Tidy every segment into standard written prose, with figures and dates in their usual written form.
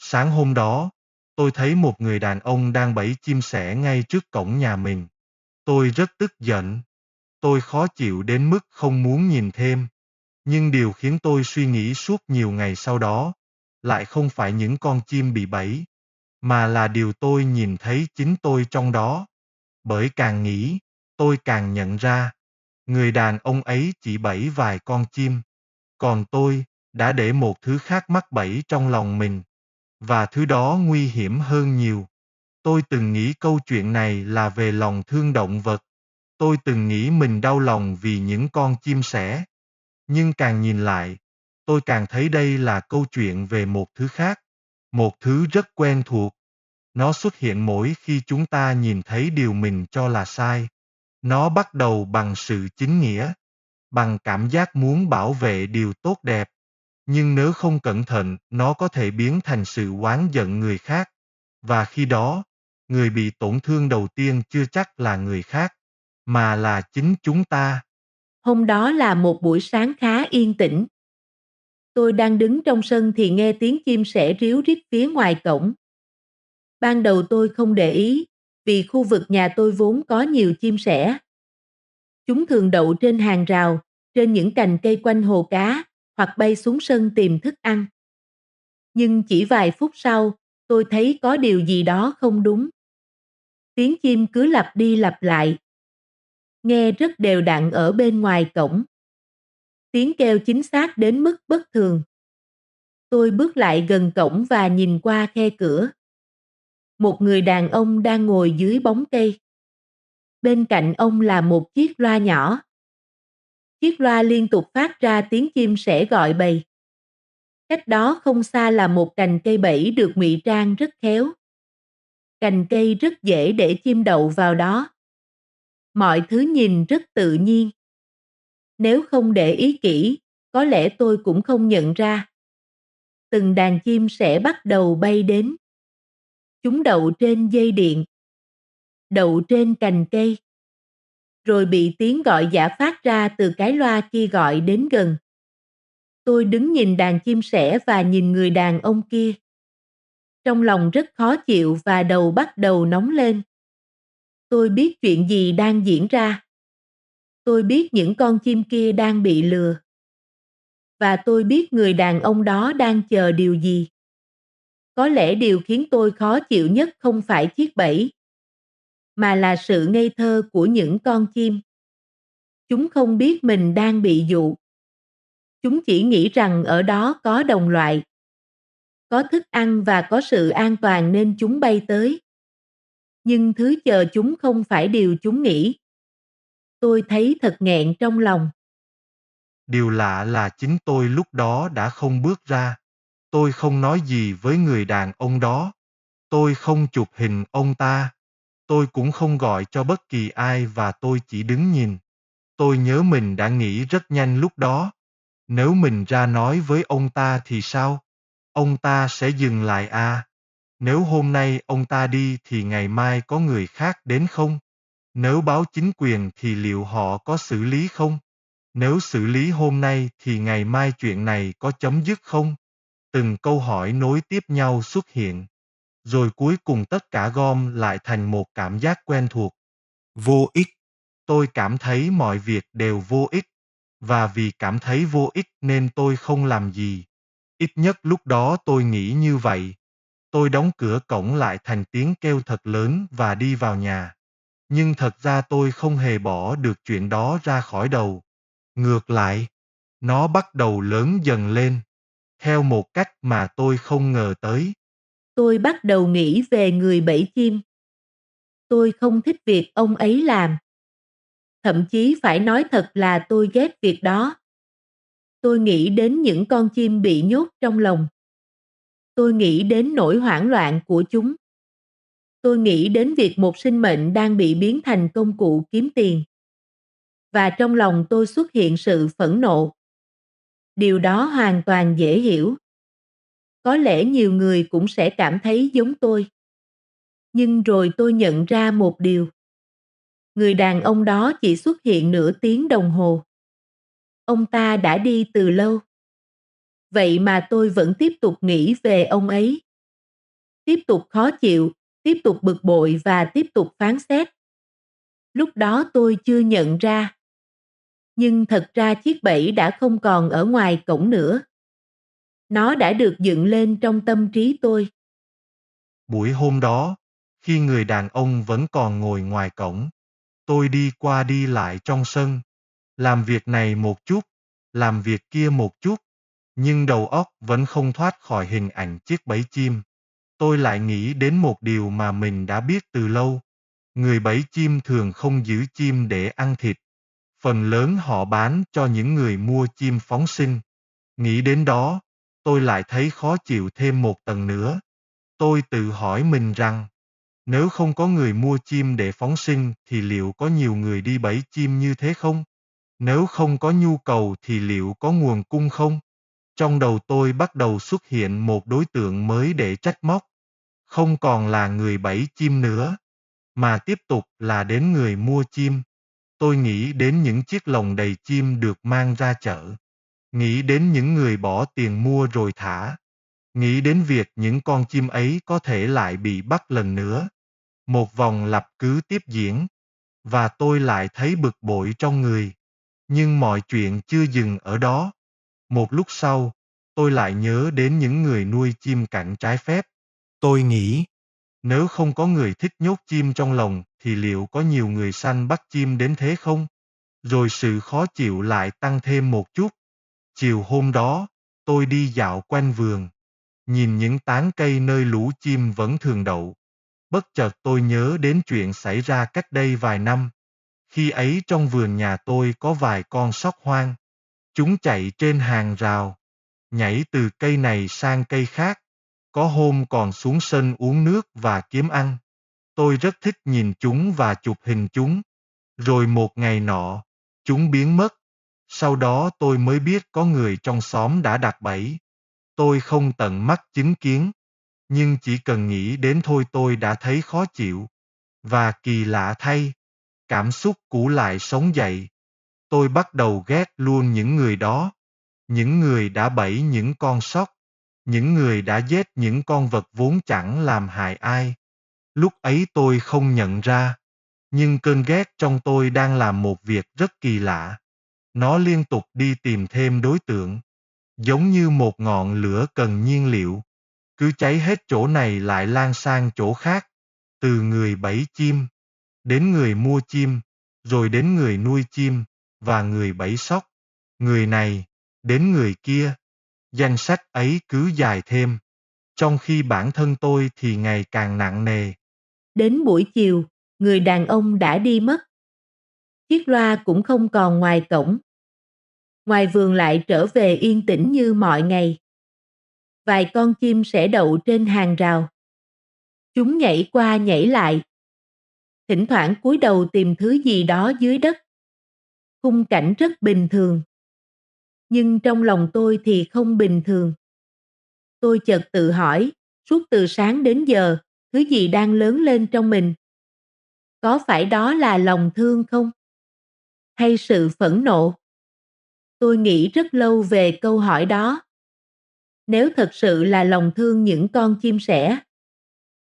Sáng hôm đó, tôi thấy một người đàn ông đang bẫy chim sẻ ngay trước cổng nhà mình. Tôi rất tức giận. Tôi khó chịu đến mức không muốn nhìn thêm. Nhưng điều khiến tôi suy nghĩ suốt nhiều ngày sau đó, lại không phải những con chim bị bẫy, mà là điều tôi nhìn thấy chính tôi trong đó. Bởi càng nghĩ, tôi càng nhận ra, người đàn ông ấy chỉ bẫy vài con chim, còn tôi đã để một thứ khác mắc bẫy trong lòng mình, và thứ đó nguy hiểm hơn nhiều. Tôi từng nghĩ câu chuyện này là về lòng thương động vật. Tôi từng nghĩ mình đau lòng vì những con chim sẻ. Nhưng càng nhìn lại, tôi càng thấy đây là câu chuyện về một thứ khác, một thứ rất quen thuộc. Nó xuất hiện mỗi khi chúng ta nhìn thấy điều mình cho là sai. Nó bắt đầu bằng sự chính nghĩa, bằng cảm giác muốn bảo vệ điều tốt đẹp. Nhưng nếu không cẩn thận, nó có thể biến thành sự oán giận người khác. Và khi đó, người bị tổn thương đầu tiên chưa chắc là người khác, mà là chính chúng ta. Hôm đó là một buổi sáng khá yên tĩnh. Tôi đang đứng trong sân thì nghe tiếng chim sẻ ríu rít phía ngoài cổng. Ban đầu tôi không để ý, vì khu vực nhà tôi vốn có nhiều chim sẻ. Chúng thường đậu trên hàng rào, trên những cành cây quanh hồ cá, hoặc bay xuống sân tìm thức ăn. Nhưng chỉ vài phút sau, tôi thấy có điều gì đó không đúng. Tiếng chim cứ lặp đi lặp lại, nghe rất đều đặn ở bên ngoài cổng. Tiếng kêu chính xác đến mức bất thường. Tôi bước lại gần cổng và nhìn qua khe cửa. Một người đàn ông đang ngồi dưới bóng cây. Bên cạnh ông là một chiếc loa nhỏ. Chiếc loa liên tục phát ra tiếng chim sẻ gọi bầy. Cách đó không xa là một cành cây bẫy được ngụy trang rất khéo. Cành cây rất dễ để chim đậu vào đó. Mọi thứ nhìn rất tự nhiên. Nếu không để ý kỹ, có lẽ tôi cũng không nhận ra. Từng đàn chim sẽ bắt đầu bay đến. Chúng đậu trên dây điện, đậu trên cành cây, rồi bị tiếng gọi giã phát ra từ cái loa kia gọi đến gần. Tôi đứng nhìn đàn chim sẻ và nhìn người đàn ông kia. Trong lòng rất khó chịu và đầu bắt đầu nóng lên. Tôi biết chuyện gì đang diễn ra. Tôi biết những con chim kia đang bị lừa. Và tôi biết người đàn ông đó đang chờ điều gì. Có lẽ điều khiến tôi khó chịu nhất không phải chiếc bẫy, mà là sự ngây thơ của những con chim. Chúng không biết mình đang bị dụ. Chúng chỉ nghĩ rằng ở đó có đồng loại, có thức ăn và có sự an toàn nên chúng bay tới. Nhưng thứ chờ chúng không phải điều chúng nghĩ. Tôi thấy thật nghẹn trong lòng. Điều lạ là chính tôi lúc đó đã không bước ra. Tôi không nói gì với người đàn ông đó. Tôi không chụp hình ông ta. Tôi cũng không gọi cho bất kỳ ai và tôi chỉ đứng nhìn. Tôi nhớ mình đã nghĩ rất nhanh lúc đó. Nếu mình ra nói với ông ta thì sao? Ông ta sẽ dừng lại à? Nếu hôm nay ông ta đi thì ngày mai có người khác đến không? Nếu báo chính quyền thì liệu họ có xử lý không? Nếu xử lý hôm nay thì ngày mai chuyện này có chấm dứt không? Từng câu hỏi nối tiếp nhau xuất hiện. Rồi cuối cùng tất cả gom lại thành một cảm giác quen thuộc. Vô ích. Tôi cảm thấy mọi việc đều vô ích. Và vì cảm thấy vô ích nên tôi không làm gì. Ít nhất lúc đó tôi nghĩ như vậy. Tôi đóng cửa cổng lại thành tiếng kêu thật lớn và đi vào nhà. Nhưng thật ra tôi không hề bỏ được chuyện đó ra khỏi đầu. Ngược lại, nó bắt đầu lớn dần lên, theo một cách mà tôi không ngờ tới. Tôi bắt đầu nghĩ về người bẫy chim. Tôi không thích việc ông ấy làm. Thậm chí phải nói thật là tôi ghét việc đó. Tôi nghĩ đến những con chim bị nhốt trong lồng. Tôi nghĩ đến nỗi hoảng loạn của chúng. Tôi nghĩ đến việc một sinh mệnh đang bị biến thành công cụ kiếm tiền. Và trong lòng tôi xuất hiện sự phẫn nộ. Điều đó hoàn toàn dễ hiểu. Có lẽ nhiều người cũng sẽ cảm thấy giống tôi. Nhưng rồi tôi nhận ra một điều. Người đàn ông đó chỉ xuất hiện nửa tiếng đồng hồ. Ông ta đã đi từ lâu. Vậy mà tôi vẫn tiếp tục nghĩ về ông ấy. tiếp tục khó chịu, tiếp tục bực bội và tiếp tục phán xét. Lúc đó tôi chưa nhận ra. Nhưng thật ra chiếc bẫy đã không còn ở ngoài cổng nữa. Nó đã được dựng lên trong tâm trí tôi. Buổi hôm đó, khi người đàn ông vẫn còn ngồi ngoài cổng, tôi đi qua đi lại trong sân, làm việc này một chút, làm việc kia một chút, nhưng đầu óc vẫn không thoát khỏi hình ảnh chiếc bẫy chim. Tôi lại nghĩ đến một điều mà mình đã biết từ lâu. Người bẫy chim thường không giữ chim để ăn thịt. Phần lớn họ bán cho những người mua chim phóng sinh. Nghĩ đến đó, tôi lại thấy khó chịu thêm một tầng nữa. Tôi tự hỏi mình rằng, nếu không có người mua chim để phóng sinh thì liệu có nhiều người đi bẫy chim như thế không? Nếu không có nhu cầu thì liệu có nguồn cung không? Trong đầu tôi bắt đầu xuất hiện một đối tượng mới để trách móc. Không còn là người bẫy chim nữa, mà tiếp tục là đến người mua chim. Tôi nghĩ đến những chiếc lồng đầy chim được mang ra chợ. Nghĩ đến những người bỏ tiền mua rồi thả. Nghĩ đến việc những con chim ấy có thể lại bị bắt lần nữa. Một vòng lặp cứ tiếp diễn. Và tôi lại thấy bực bội trong người. Nhưng mọi chuyện chưa dừng ở đó. Một lúc sau, tôi lại nhớ đến những người nuôi chim cảnh trái phép. Tôi nghĩ, nếu không có người thích nhốt chim trong lồng thì liệu có nhiều người săn bắt chim đến thế không? Rồi sự khó chịu lại tăng thêm một chút. Chiều hôm đó, tôi đi dạo quanh vườn, nhìn những tán cây nơi lũ chim vẫn thường đậu. Bất chợt tôi nhớ đến chuyện xảy ra cách đây vài năm. Khi ấy trong vườn nhà tôi có vài con sóc hoang. Chúng chạy trên hàng rào, nhảy từ cây này sang cây khác. Có hôm còn xuống sân uống nước và kiếm ăn. Tôi rất thích nhìn chúng và chụp hình chúng. Rồi một ngày nọ, chúng biến mất. Sau đó tôi mới biết có người trong xóm đã đặt bẫy. Tôi không tận mắt chứng kiến, nhưng chỉ cần nghĩ đến thôi tôi đã thấy khó chịu. Và kỳ lạ thay, cảm xúc cũ lại sống dậy. Tôi bắt đầu ghét luôn những người đó. Những người đã bẫy những con sóc. Những người đã giết những con vật vốn chẳng làm hại ai. Lúc ấy tôi không nhận ra. Nhưng cơn ghét trong tôi đang làm một việc rất kỳ lạ. Nó liên tục đi tìm thêm đối tượng. Giống như một ngọn lửa cần nhiên liệu. Cứ cháy hết chỗ này lại lan sang chỗ khác. Từ người bẫy chim, đến người mua chim, rồi đến người nuôi chim, và người bẫy sóc. Người này, đến người kia. Danh sách ấy cứ dài thêm. Trong khi bản thân tôi thì ngày càng nặng nề. Đến buổi chiều, người đàn ông đã đi mất. Chiếc loa cũng không còn ngoài cổng. Ngoài vườn lại trở về yên tĩnh như mọi ngày. Vài con chim sẻ đậu trên hàng rào. Chúng nhảy qua nhảy lại. Thỉnh thoảng cúi đầu tìm thứ gì đó dưới đất. Khung cảnh rất bình thường. Nhưng trong lòng tôi thì không bình thường. Tôi chợt tự hỏi, suốt từ sáng đến giờ, thứ gì đang lớn lên trong mình? Có phải đó là lòng thương không? Hay sự phẫn nộ? Tôi nghĩ rất lâu về câu hỏi đó. Nếu thật sự là lòng thương những con chim sẻ,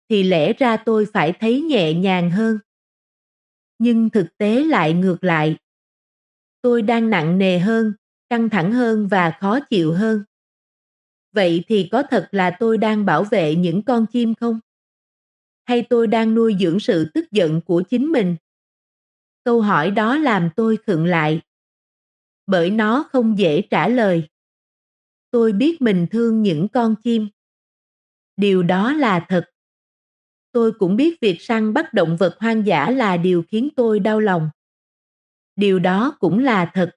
thì lẽ ra tôi phải thấy nhẹ nhàng hơn. Nhưng thực tế lại ngược lại. Tôi đang nặng nề hơn, căng thẳng hơn và khó chịu hơn. Vậy thì có thật là tôi đang bảo vệ những con chim không? Hay tôi đang nuôi dưỡng sự tức giận của chính mình? Câu hỏi đó làm tôi khựng lại. Bởi nó không dễ trả lời. Tôi biết mình thương những con chim. Điều đó là thật. Tôi cũng biết việc săn bắt động vật hoang dã là điều khiến tôi đau lòng. Điều đó cũng là thật.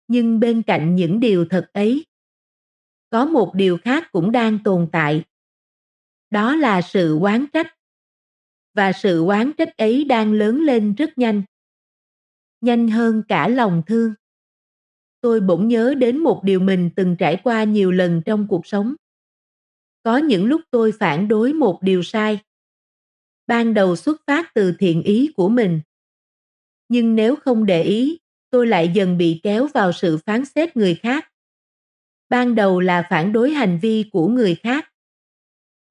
Nhưng bên cạnh những điều thật ấy, có một điều khác cũng đang tồn tại. Đó là sự oán trách. Và sự oán trách ấy đang lớn lên rất nhanh. Nhanh hơn cả lòng thương. Tôi bỗng nhớ đến một điều mình từng trải qua nhiều lần trong cuộc sống. Có những lúc tôi phản đối một điều sai. Ban đầu xuất phát từ thiện ý của mình. Nhưng nếu không để ý, tôi lại dần bị kéo vào sự phán xét người khác. Ban đầu là phản đối hành vi của người khác.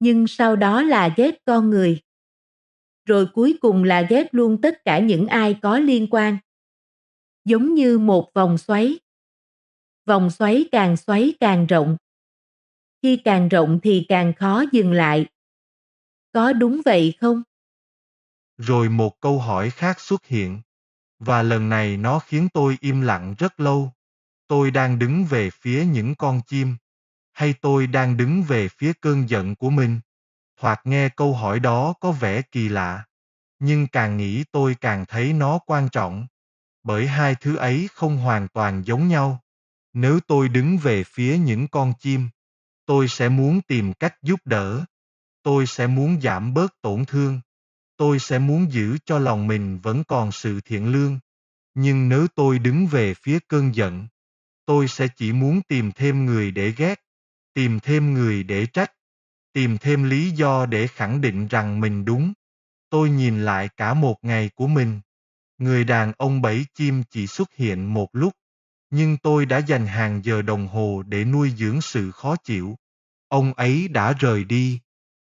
Nhưng sau đó là ghét con người. Rồi cuối cùng là ghét luôn tất cả những ai có liên quan. Giống như một vòng xoáy. Vòng xoáy càng rộng. Khi càng rộng thì càng khó dừng lại. Có đúng vậy không? Rồi một câu hỏi khác xuất hiện. Và lần này nó khiến tôi im lặng rất lâu. Tôi đang đứng về phía những con chim, hay tôi đang đứng về phía cơn giận của mình? Thoạt nghe câu hỏi đó có vẻ kỳ lạ, nhưng càng nghĩ tôi càng thấy nó quan trọng, bởi hai thứ ấy không hoàn toàn giống nhau. Nếu tôi đứng về phía những con chim, tôi sẽ muốn tìm cách giúp đỡ, tôi sẽ muốn giảm bớt tổn thương, tôi sẽ muốn giữ cho lòng mình vẫn còn sự thiện lương. Nhưng nếu tôi đứng về phía cơn giận, tôi sẽ chỉ muốn tìm thêm người để ghét, tìm thêm người để trách, tìm thêm lý do để khẳng định rằng mình đúng. Tôi nhìn lại cả một ngày của mình. Người đàn ông bẫy chim chỉ xuất hiện một lúc, nhưng tôi đã dành hàng giờ đồng hồ để nuôi dưỡng sự khó chịu. Ông ấy đã rời đi,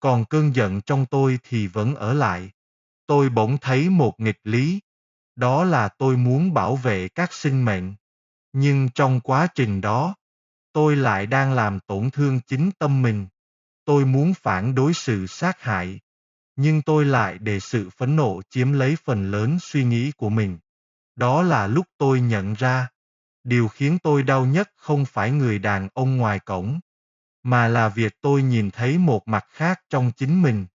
còn cơn giận trong tôi thì vẫn ở lại. Tôi bỗng thấy một nghịch lý, đó là tôi muốn bảo vệ các sinh mệnh. Nhưng trong quá trình đó, tôi lại đang làm tổn thương chính tâm mình. Tôi muốn phản đối sự sát hại, nhưng tôi lại để sự phẫn nộ chiếm lấy phần lớn suy nghĩ của mình. Đó là lúc tôi nhận ra, điều khiến tôi đau nhất không phải người đàn ông ngoài cổng, mà là việc tôi nhìn thấy một mặt khác trong chính mình,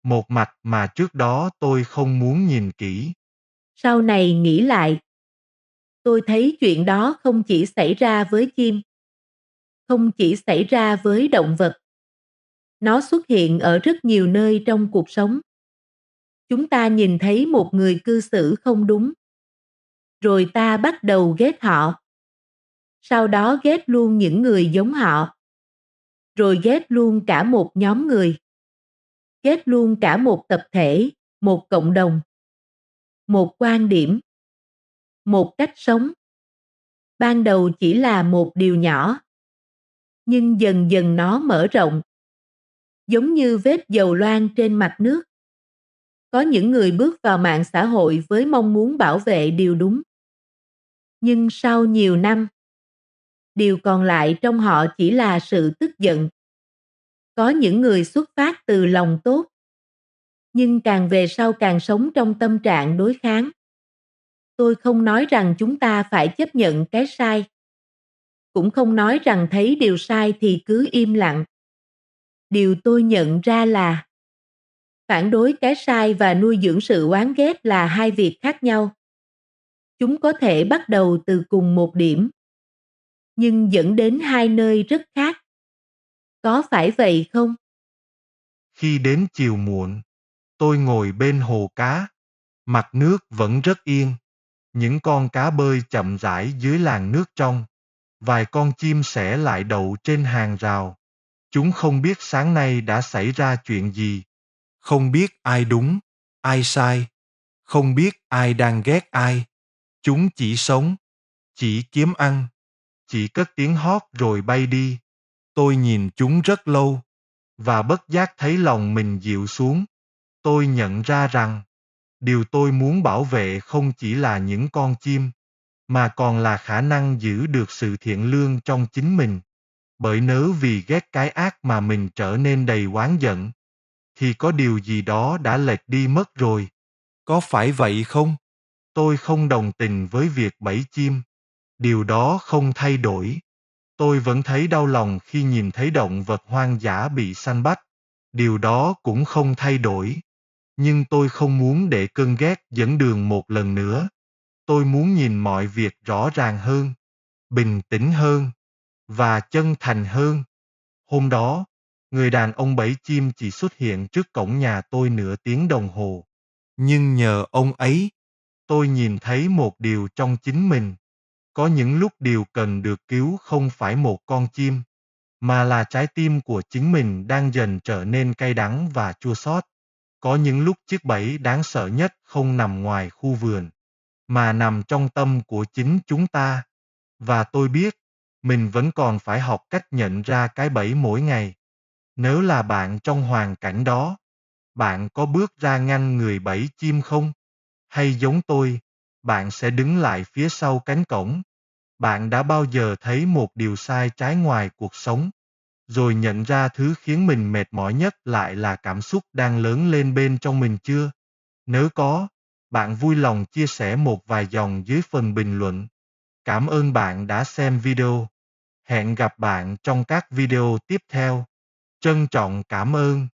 một mặt mà trước đó tôi không muốn nhìn kỹ. Sau này nghĩ lại, tôi thấy chuyện đó không chỉ xảy ra với chim, không chỉ xảy ra với động vật. Nó xuất hiện ở rất nhiều nơi trong cuộc sống. Chúng ta nhìn thấy một người cư xử không đúng, rồi ta bắt đầu ghét họ. Sau đó ghét luôn những người giống họ. Rồi ghét luôn cả một nhóm người. Ghét luôn cả một tập thể, một cộng đồng, một quan điểm, một cách sống. Ban đầu chỉ là một điều nhỏ, nhưng dần dần nó mở rộng. Giống như vết dầu loang trên mặt nước. Có những người bước vào mạng xã hội với mong muốn bảo vệ điều đúng. Nhưng sau nhiều năm, điều còn lại trong họ chỉ là sự tức giận. Có những người xuất phát từ lòng tốt, nhưng càng về sau càng sống trong tâm trạng đối kháng. Tôi không nói rằng chúng ta phải chấp nhận cái sai, cũng không nói rằng thấy điều sai thì cứ im lặng. Điều tôi nhận ra là phản đối cái sai và nuôi dưỡng sự oán ghét là hai việc khác nhau. Chúng có thể bắt đầu từ cùng một điểm, nhưng dẫn đến hai nơi rất khác. Có phải vậy không? Khi đến chiều muộn, tôi ngồi bên hồ cá, mặt nước vẫn rất yên. Những con cá bơi chậm rãi dưới làn nước trong. Vài con chim sẻ lại đậu trên hàng rào. Chúng không biết sáng nay đã xảy ra chuyện gì. Không biết ai đúng, ai sai. Không biết ai đang ghét ai. Chúng chỉ sống, chỉ kiếm ăn, chỉ cất tiếng hót rồi bay đi. Tôi nhìn chúng rất lâu, và bất giác thấy lòng mình dịu xuống. Tôi nhận ra rằng, điều tôi muốn bảo vệ không chỉ là những con chim, mà còn là khả năng giữ được sự thiện lương trong chính mình. Bởi nếu vì ghét cái ác mà mình trở nên đầy oán giận, thì có điều gì đó đã lệch đi mất rồi. Có phải vậy không? Tôi không đồng tình với việc bẫy chim. Điều đó không thay đổi. Tôi vẫn thấy đau lòng khi nhìn thấy động vật hoang dã bị săn bắt. Điều đó cũng không thay đổi. Nhưng tôi không muốn để cơn ghét dẫn đường một lần nữa. Tôi muốn nhìn mọi việc rõ ràng hơn, bình tĩnh hơn, và chân thành hơn. Hôm đó, người đàn ông bẫy chim chỉ xuất hiện trước cổng nhà tôi nửa tiếng đồng hồ. Nhưng nhờ ông ấy, tôi nhìn thấy một điều trong chính mình. Có những lúc điều cần được cứu không phải một con chim, mà là trái tim của chính mình đang dần trở nên cay đắng và chua xót. Có những lúc chiếc bẫy đáng sợ nhất không nằm ngoài khu vườn, mà nằm trong tâm của chính chúng ta. Và tôi biết, mình vẫn còn phải học cách nhận ra cái bẫy mỗi ngày. Nếu là bạn trong hoàn cảnh đó, bạn có bước ra ngăn người bẫy chim không? Hay giống tôi, bạn sẽ đứng lại phía sau cánh cổng? Bạn đã bao giờ thấy một điều sai trái ngoài cuộc sống, rồi nhận ra thứ khiến mình mệt mỏi nhất lại là cảm xúc đang lớn lên bên trong mình chưa? Nếu có, bạn vui lòng chia sẻ một vài dòng dưới phần bình luận. Cảm ơn bạn đã xem video. Hẹn gặp bạn trong các video tiếp theo. Trân trọng cảm ơn.